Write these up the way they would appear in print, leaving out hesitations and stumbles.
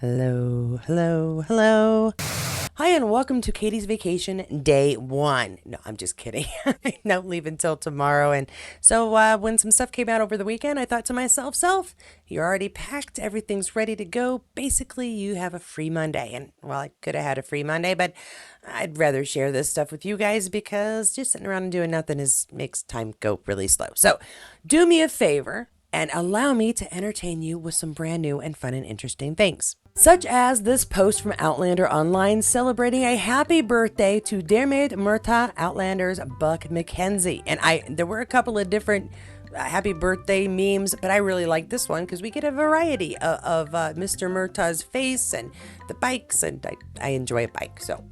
Hello, hello, hello. Hi, and welcome to Katie's Vacation Day 1. No, I'm just kidding. I don't leave until tomorrow. And so when some stuff came out over the weekend, I thought to myself, you're already packed. Everything's ready to go. Basically, you have a free Monday. And well, I could have had a free Monday, but I'd rather share this stuff with you guys because just sitting around and doing nothing makes time go really slow. So do me a favor and allow me to entertain you with some brand new and fun and interesting things. Such as this post from Outlander Online celebrating a happy birthday to Dermot Murtagh, Outlander's Buck McKenzie. And there were a couple of different happy birthday memes, but I really like this one because we get a variety of Mr. Murtagh's face and the bikes, and I enjoy a bike, so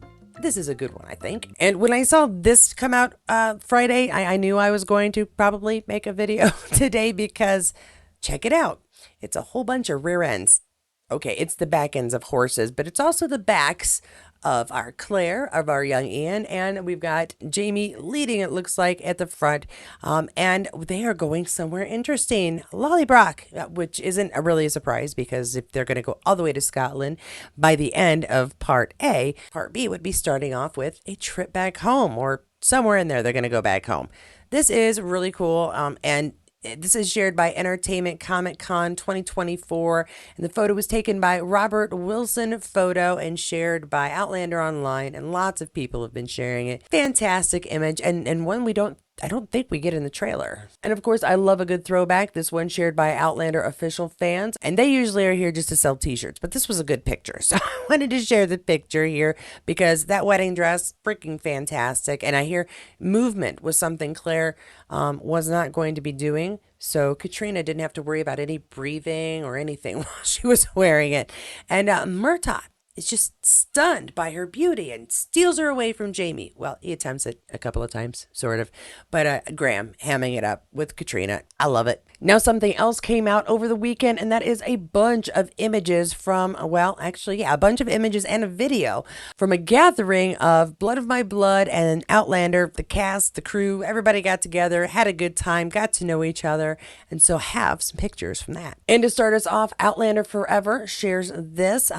this is a good one, I think. And when I saw this come out Friday, I knew I was going to probably make a video today because check it out. It's a whole bunch of rear ends. Okay, it's the back ends of horses, but it's also the backs of our Claire, of our young Ian, and we've got Jamie leading, it looks like, at the front, and they are going somewhere interesting. Lollybrock, which isn't really a surprise because if they're going to go all the way to Scotland by the end of part A, part B would be starting off with a trip back home, or somewhere in there they're going to go back home. This is really cool, and this is shared by Entertainment Comic Con 2024, and the photo was taken by Robert Wilson Photo and shared by Outlander Online, and lots of people have been sharing it. Fantastic image, and one I don't think we get in the trailer. And of course, I love a good throwback. This one shared by Outlander official fans, and they usually are here just to sell t-shirts, but this was a good picture. So I wanted to share the picture here because that wedding dress, freaking fantastic. And I hear movement was something Claire was not going to be doing. So Caitriona didn't have to worry about any breathing or anything while she was wearing it. And Murtagh is just stunned by her beauty and steals her away from Jamie. Well, he attempts it a couple of times, sort of. But Graham hamming it up with Caitriona. I love it. Now, something else came out over the weekend, and that is a bunch of images from, well, actually, yeah, a bunch of images and a video from a gathering of Blood of My Blood and Outlander. The cast, the crew, everybody got together, had a good time, got to know each other, and so have some pictures from that. And to start us off, Outlander Forever shares this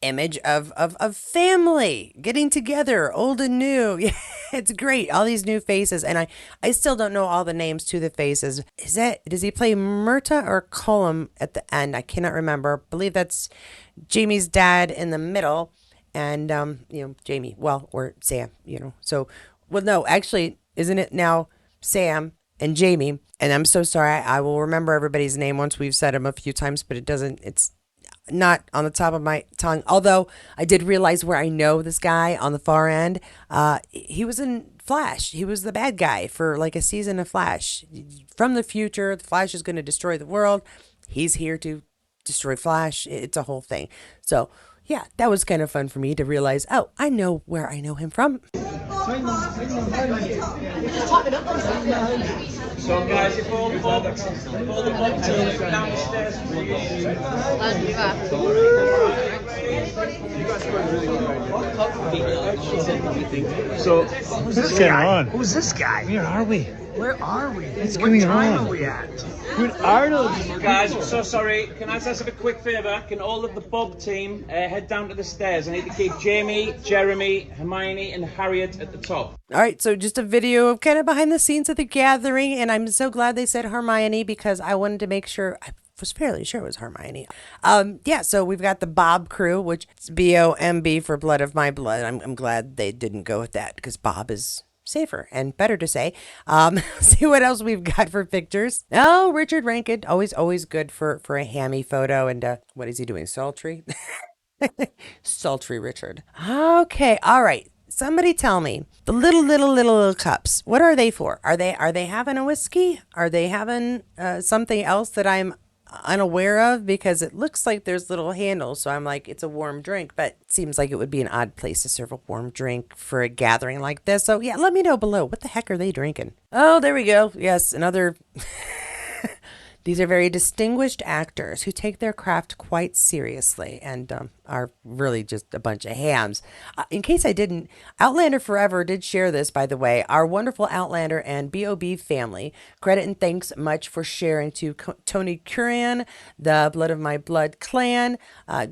image of family getting together, old and new. Yeah, it's great. All these new faces, and I still don't know all the names to the faces. Does he play Murtagh or Colum at the end? I cannot remember. I believe that's Jamie's dad in the middle, and Jamie, well, or Sam, So, well, no, actually, isn't it now Sam and Jamie? And I'm so sorry. I will remember everybody's name once we've said them a few times, but it's not on the top of my tongue. Although I did realize where I know this guy on the far end. He was in Flash. He was the bad guy for like a season of Flash. From the future, the Flash is going to destroy the world. He's here to destroy Flash. It's a whole thing. So yeah, that was kind of fun for me to realize, oh, I know where I know him from. So guys, if all the Bob team downstairs, So who's this guy? Who's this guy? Where are we? Where are we? What's what going time on? are we at? With Arnold. guys, I'm so sorry. Can I ask a quick favour? Can all of the Bob team head down to the stairs? I need to keep Jamie, Jeremy, Hermione, and Harriet at the top. All right, so just a video of kind of behind the scenes of the gathering, and I'm so glad they said Hermione because I wanted to make sure. I was fairly sure it was Hermione. Yeah, so we've got the Bob crew, which is BOMB for Blood of My Blood. I'm glad they didn't go with that because Bob is safer and better to say. See what else we've got for pictures. Oh, Richard Rankin, always good for a hammy photo. And what is he doing? Sultry? Sultry Richard. Okay, all right. Somebody tell me the little cups. What are they for? Are they having a whiskey? Are they having something else that I'm unaware of? Because it looks like there's little handles, so I'm like, it's a warm drink, but it seems like it would be an odd place to serve a warm drink for a gathering like this. So yeah, let me know below. What the heck are they drinking? Oh, there we go. Yes, another These are very distinguished actors who take their craft quite seriously and are really just a bunch of hams. In case I didn't, Outlander Forever did share this, by the way. Our wonderful Outlander and BOB family, credit and thanks much for sharing to Tony Curran, the Blood of My Blood clan,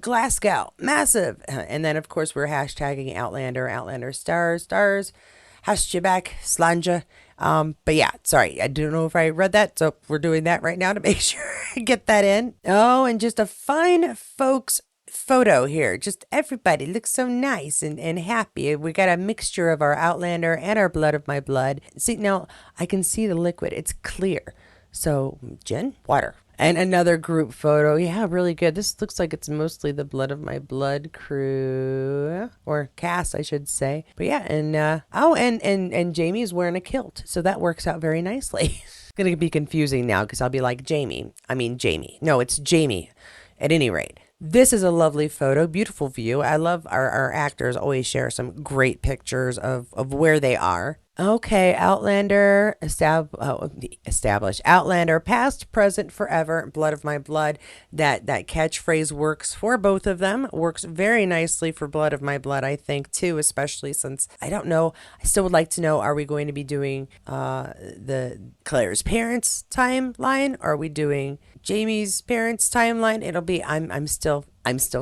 Glasgow, massive. And then, of course, we're hashtagging Outlander, Outlander stars. Hashtag Slanja. But yeah, sorry, I don't know if I read that, so we're doing that right now to make sure I get that in. Oh, and just a fine folks photo here. Just everybody looks so nice and happy. We got a mixture of our Outlander and our Blood of My Blood. See, now I can see the liquid. It's clear. So, gin, water. And another group photo. Yeah, really good. This looks like it's mostly the Blood of My Blood crew, or cast, I should say. But yeah, and Jamie's wearing a kilt, so that works out very nicely. It's gonna be confusing now because I'll be like Jamie. I mean Jamie. No, it's Jamie. At any rate, this is a lovely photo, beautiful view. I love our actors always share some great pictures of where they are. Okay, Outlander, establish Outlander, past, present, forever, Blood of My Blood. That catchphrase works for both of them. Works very nicely for Blood of My Blood, I think, too, especially since I don't know. I still would like to know: are we going to be doing the Claire's parents' timeline? Or are we doing Jamie's parents' timeline? It'll be. I'm still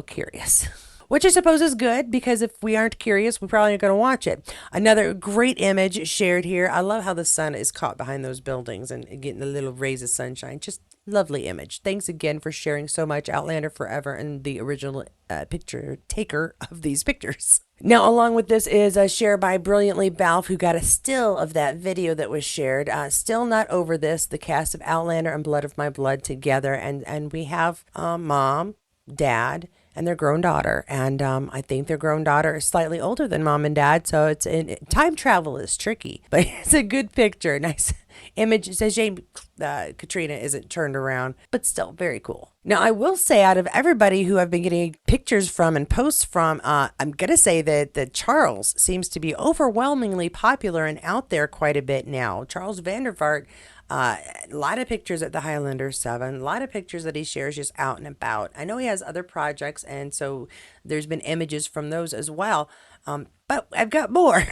curious. Which I suppose is good because if we aren't curious, we probably aren't going to watch it. Another great image shared here. I love how the sun is caught behind those buildings and getting the little rays of sunshine. Just lovely image. Thanks again for sharing so much, Outlander Forever, and the original picture taker of these pictures. Now, along with this is a share by Brilliantly Balfe, who got a still of that video that was shared. Still not over this, the cast of Outlander and Blood of My Blood together. And we have mom, dad, and their grown daughter. And I think their grown daughter is slightly older than mom and dad. So time travel is tricky, but it's a good picture. Nice image. It says Jane, Caitriona isn't turned around, but still very cool. Now, I will say out of everybody who I've been getting pictures from and posts from, I'm going to say that Charles seems to be overwhelmingly popular and out there quite a bit now. Charles Vandervaart, a lot of pictures at the Highlander 7, a lot of pictures that he shares just out and about. I know he has other projects, and so there's been images from those as well. But I've got more.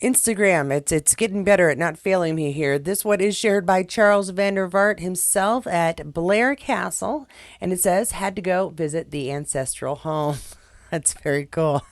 Instagram, it's getting better at not failing me here. This one is shared by Charles Vandervaart himself at Blair Castle, and it says, had to go visit the ancestral home. That's very cool.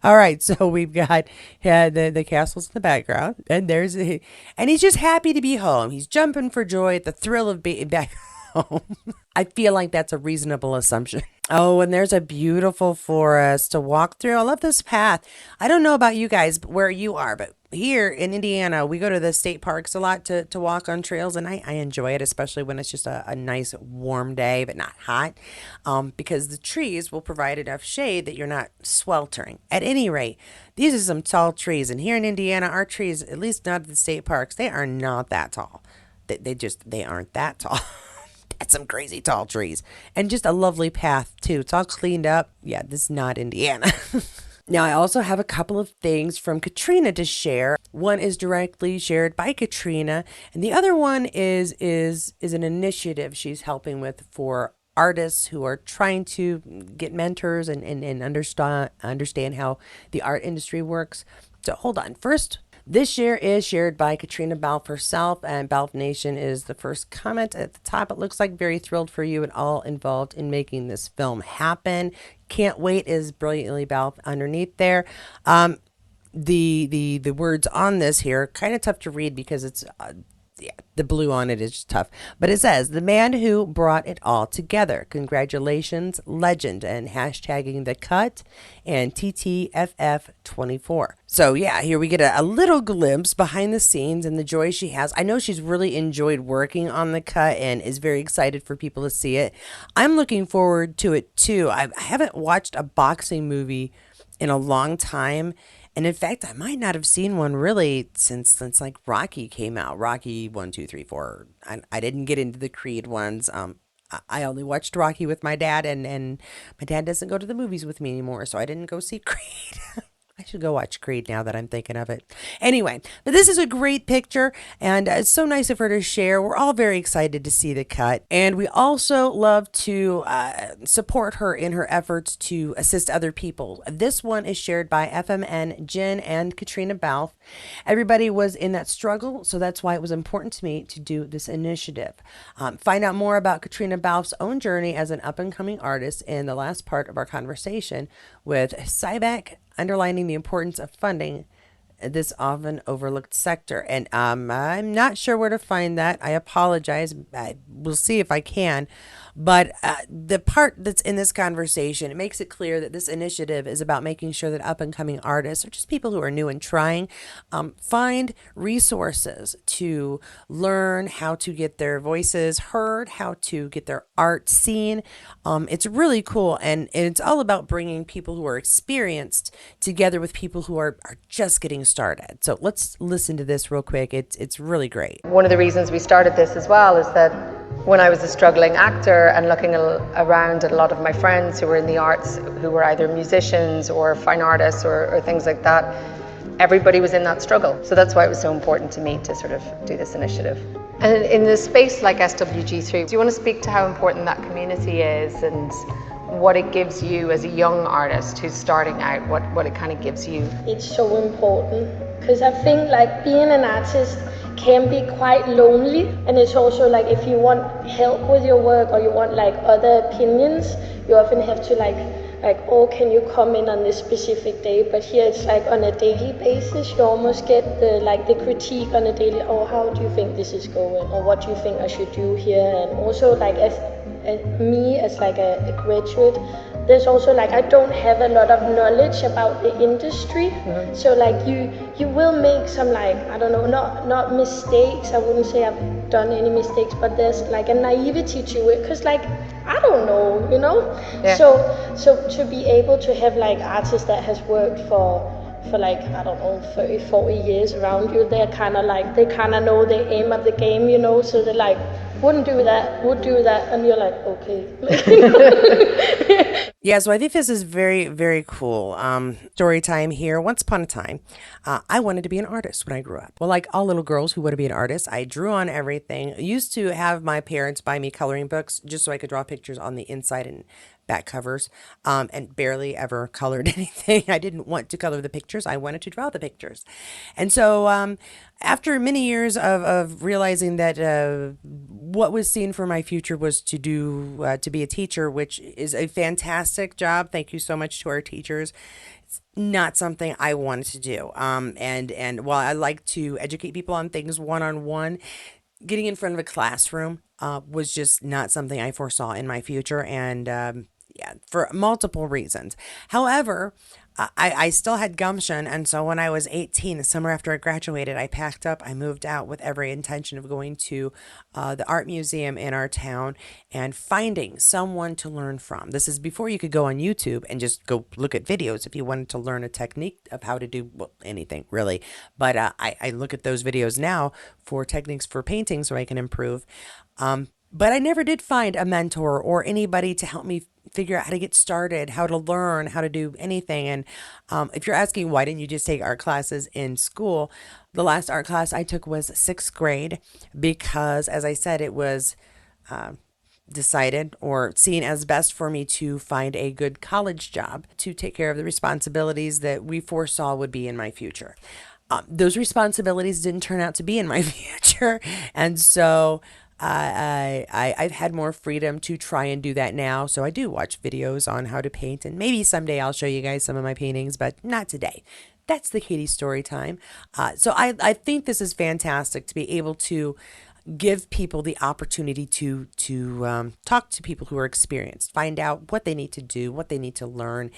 All right, so we've got the castles in the background, and and he's just happy to be home. He's jumping for joy at the thrill of being back home. I feel like that's a reasonable assumption. Oh, and there's a beautiful forest to walk through. I love this path. I don't know about you guys where you are, but here in Indiana, we go to the state parks a lot to walk on trails, and I enjoy it, especially when it's just a nice warm day, but not hot, because the trees will provide enough shade that you're not sweltering. At any rate, these are some tall trees, and here in Indiana, our trees, at least not at the state parks, they are not that tall. They aren't that tall. That's some crazy tall trees. And just a lovely path, too. It's all cleaned up. Yeah, this is not Indiana. Now, I also have a couple of things from Caitriona to share. One is directly shared by Caitriona, and the other one is an initiative she's helping with for artists who are trying to get mentors and understand how the art industry works. So hold on. First, this share is shared by Caitriona Balfe herself, and Balfe Nation is the first comment at the top. It looks like very thrilled for you and all involved in making this film happen. Can't wait is Brilliantly Balfe underneath there. The words on this here kind of tough to read because it's yeah, the blue on it is just tough. But it says, the man who brought it all together. Congratulations, legend, and hashtagging the cut and TTFF24. So yeah, here we get a little glimpse behind the scenes and the joy she has. I know she's really enjoyed working on the cut and is very excited for people to see it. I'm looking forward to it too. I haven't watched a boxing movie in a long time. And in fact, I might not have seen one really since like Rocky came out. Rocky 1, 2, 3, 4. I didn't get into the Creed ones. I only watched Rocky with my dad, and my dad doesn't go to the movies with me anymore, so I didn't go see Creed. I should go watch Creed now that I'm thinking of it. Anyway, but this is a great picture, and it's so nice of her to share. We're all very excited to see the cut, and we also love to support her in her efforts to assist other people. This one is shared by FMN, Jen, and Caitriona Balfe. Everybody was in that struggle, so that's why it was important to me to do this initiative. Find out more about Caitriona Balfe's own journey as an up-and-coming artist in the last part of our conversation with Cybeck, underlining the importance of funding this often overlooked sector. And I'm not sure where to find that. I apologize. We'll see if I can. But the part that's in this conversation, it makes it clear that this initiative is about making sure that up-and-coming artists, or just people who are new and trying, find resources to learn how to get their voices heard, how to get their art seen. It's really cool, and it's all about bringing people who are experienced together with people who are just getting started. So let's listen to this real quick. It's really great. One of the reasons we started this as well is that when I was a struggling actor and looking around at a lot of my friends who were in the arts, who were either musicians or fine artists or things like that, everybody was in that struggle. So that's why it was so important to me to sort of do this initiative. And in a space like SWG3, do you want to speak to how important that community is and what it gives you as a young artist who's starting out, what it kind of gives you? It's so important because I think like being an artist can be quite lonely, and it's also like if you want help with your work or you want like other opinions, you often have to like oh, can you come in on this specific day? But here it's like on a daily basis. You almost get the critique on a daily. Oh, how do you think this is going? Or what do you think I should do here? And also like as me as like a graduate, there's also like I don't have a lot of knowledge about the industry. Mm-hmm. So like you will make some like, I don't know, not mistakes. I wouldn't say I've done any mistakes, but there's like a naivety to it because like I don't know, you know. Yeah. So to be able to have like artists that has worked for like, I don't know, 30, 40 years around you, they're kind of like, they kind of know the aim of the game, you know, so they're like, wouldn't do that, would do that, and you're like, okay. Yeah, so I think this is very, very cool. Story time here. Once upon a time, I wanted to be an artist when I grew up. Well, like all little girls who want to be an artist, I drew on everything. I used to have my parents buy me coloring books just so I could draw pictures on the inside and back covers, and barely ever colored anything. I didn't want to color the pictures. I wanted to draw the pictures. And so after many years of realizing that what was seen for my future was to be a teacher, which is a fantastic job. Thank you so much to our teachers. It's not something I wanted to do. And while I like to educate people on things one-on-one, getting in front of a classroom was just not something I foresaw in my future. And yeah, for multiple reasons. However, I still had gumption. And so when I was 18, the summer after I graduated, I packed up, I moved out with every intention of going to the art museum in our town and finding someone to learn from. This is before you could go on YouTube and just go look at videos if you wanted to learn a technique of how to do, well, anything really. But I look at those videos now for techniques for painting so I can improve. But I never did find a mentor or anybody to help me figure out how to get started, how to learn, how to do anything. And if you're asking why didn't you just take art classes in school, the last art class I took was 6th grade because, as I said, it was decided or seen as best for me to find a good college job to take care of the responsibilities that we foresaw would be in my future. Those responsibilities didn't turn out to be in my future. And so I've had more freedom to try and do that now. So I do watch videos on how to paint, and maybe someday I'll show you guys some of my paintings, but not today. That's the Katie story time. So I think this is fantastic to be able to give people the opportunity to talk to people who are experienced, find out what they need to do, what they need to learn,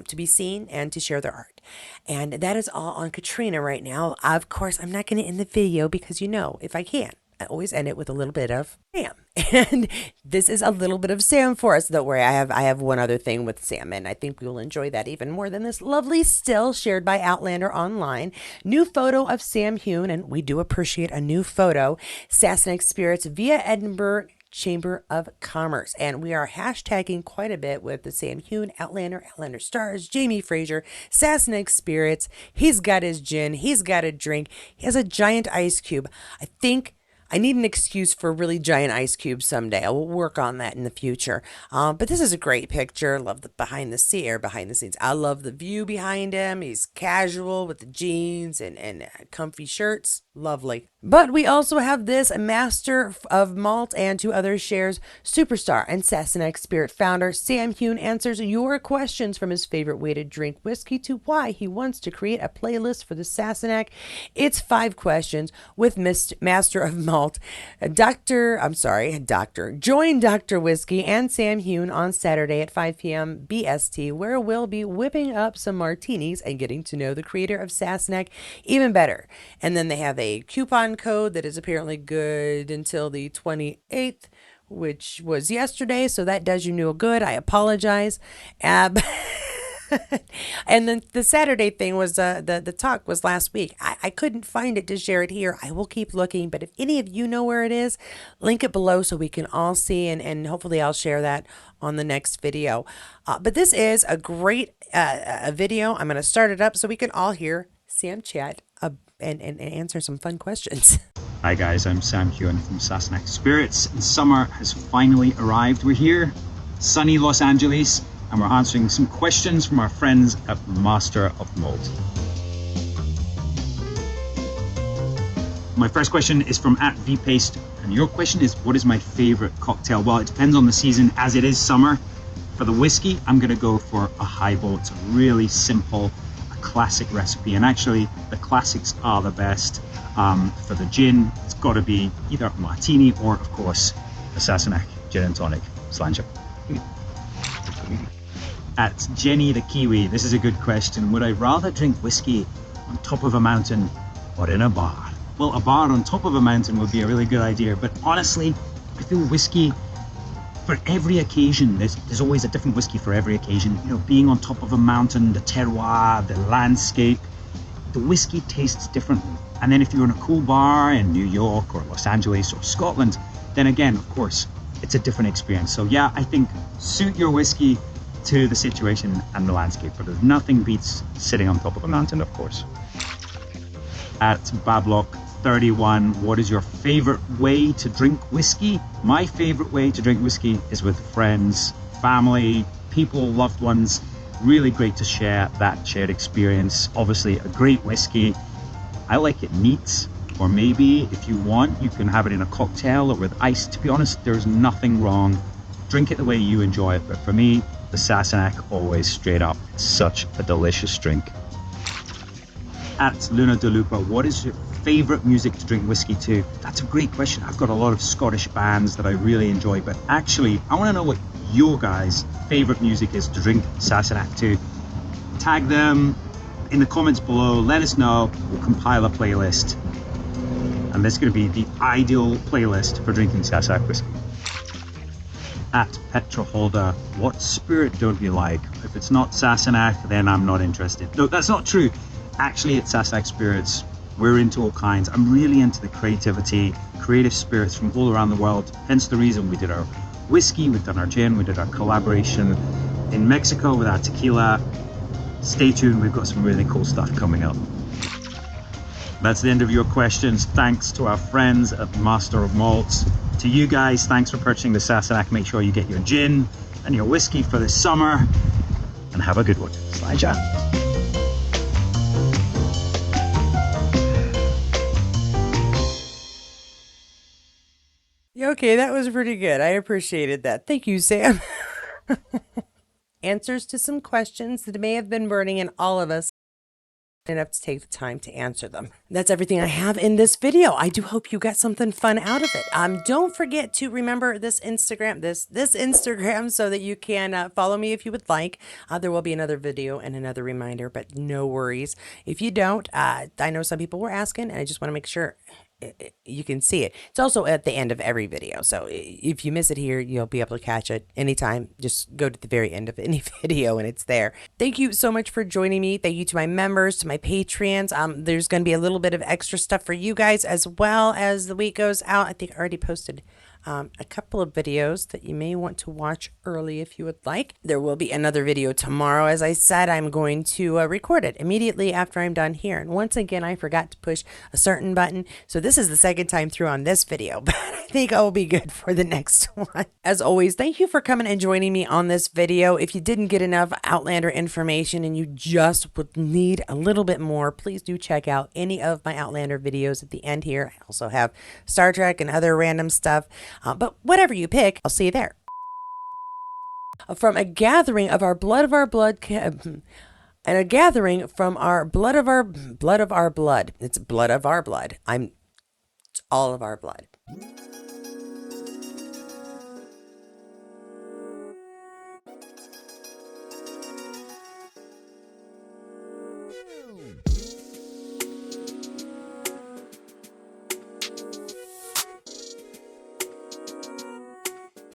to be seen and to share their art. And that is all on Caitriona right now. Of course, I'm not going to end the video because, you know, if I can, I always end it with a little bit of Sam. And this is a little bit of Sam for us. Don't worry, I have one other thing with Sam, and I think we will enjoy that even more than this lovely still shared by Outlander online. New photo of Sam Heughan, and we do appreciate a new photo. Sassenach Spirits via Edinburgh Chamber of Commerce. And we are hashtagging quite a bit with the Sam Heughan, Outlander Stars, Jamie Fraser, Sassenach Spirits. He's got his gin. He's got a drink. He has a giant ice cube. I think I need an excuse for a really giant ice cube someday. I will work on that in the future. But this is a great picture. Love the behind the scenes. I love the view behind him. He's casual with the jeans and comfy shirts. Lovely. But we also have this Master of Malt and 2 other shares, superstar and Sassenach Spirit founder Sam Heughan answers your questions from his favorite way to drink whiskey to why he wants to create a playlist for the Sassenach. It's 5 questions with Master of Malt, Doctor. Join Dr. Whiskey and Sam Heughan on Saturday at 5 p.m. BST, where we'll be whipping up some martinis and getting to know the creator of Sassenach even better. And then they have a coupon code that is apparently good until the 28th, which was yesterday, so that does you no good. I apologize. And then the Saturday thing was the talk was last week. I couldn't find it to share it here. I will keep looking, but if any of you know where it is, link it below so we can all see, and hopefully I'll share that on the next video. But this is a great a video. I'm going to start it up so we can all hear Sam chat and answer some fun questions. Hi guys, I'm Sam Heughan from Sassenach Spirits, and summer has finally arrived. We're here, sunny Los Angeles, and we're answering some questions from our friends at Master of Malt. My first question is from @vpaste, and your question is, what is my favorite cocktail? Well, it depends on the season. As it is summer, for the whiskey, I'm gonna go for a highball. It's a really simple, classic recipe, and actually the classics are the best. For the gin, it's got to be either a martini or, of course, a Sassenach gin and tonic. Sláinte. @Jenny the Kiwi, this is a good question. Would I rather drink whiskey on top of a mountain or in a bar? Well, a bar on top of a mountain would be a really good idea, but honestly, I feel whiskey for every occasion. There's always a different whiskey for every occasion. You know, being on top of a mountain, the terroir, the landscape, the whiskey tastes differently. And then if you're in a cool bar in New York or Los Angeles or Scotland, then again, of course, it's a different experience. So yeah, I think suit your whiskey to the situation and the landscape, but there's nothing beats sitting on top of a mountain, of course. @Bablock31, what is your favorite way to drink whiskey? My favorite way to drink whiskey is with friends, family, people, loved ones. Really great to share that shared experience. Obviously a great whiskey. I like it neat, or maybe if you want, you can have it in a cocktail or with ice. To be honest, there's nothing wrong. Drink it the way you enjoy it. But for me, the Sassenach always straight up. It's such a delicious drink. @Luna DeLuca, what is your favorite music to drink whiskey to? That's a great question. I've got a lot of Scottish bands that I really enjoy, but actually I want to know what your guys' favorite music is to drink Sassenach to. Tag them in the comments below, let us know. We'll compile a playlist, and that's going to be the ideal playlist for drinking Sassenach whiskey. @Petraholder, what spirit don't you like? If it's not Sassenach, then I'm not interested. No, that's not true. Actually, at Sassenach Spirits, we're into all kinds. I'm really into the creativity, creative spirits from all around the world. Hence the reason we did our whiskey, we've done our gin, we did our collaboration in Mexico with our tequila. Stay tuned, we've got some really cool stuff coming up. That's the end of your questions. Thanks to our friends at Master of Malts. To you guys, thanks for purchasing the Sassenach. Make sure you get your gin and your whiskey for this summer, and have a good one. Sláinte. Okay, that was pretty good. I appreciated that. Thank you, Sam. Answers to some questions that may have been burning in all of us enough to take the time to answer them. That's everything I have in this video. I do hope you got something fun out of it. Don't forget to remember this Instagram so that you can follow me if you would like. There will be another video and another reminder, but no worries. If you don't, I know some people were asking, and I just want to make sure you can see it. It's also at the end of every video, so if you miss it here, you'll be able to catch it anytime. Just go to the very end of any video and it's there. Thank you so much for joining me. Thank you to my members, to my Patreons. There's going to be a little bit of extra stuff for you guys as well as the week goes out. I think I already posted a couple of videos that you may want to watch early if you would like. There will be another video tomorrow. As I said, I'm going to record it immediately after I'm done here. And once again, I forgot to push a certain button. So this is the second time through on this video, but I think I'll be good for the next one. As always, thank you for coming and joining me on this video. If you didn't get enough Outlander information and you just would need a little bit more, please do check out any of my Outlander videos at the end here. I also have Star Trek and other random stuff. But whatever you pick, I'll see you there. From a gathering of our blood, and a gathering from our blood of our blood. It's blood of our blood. It's all of our blood.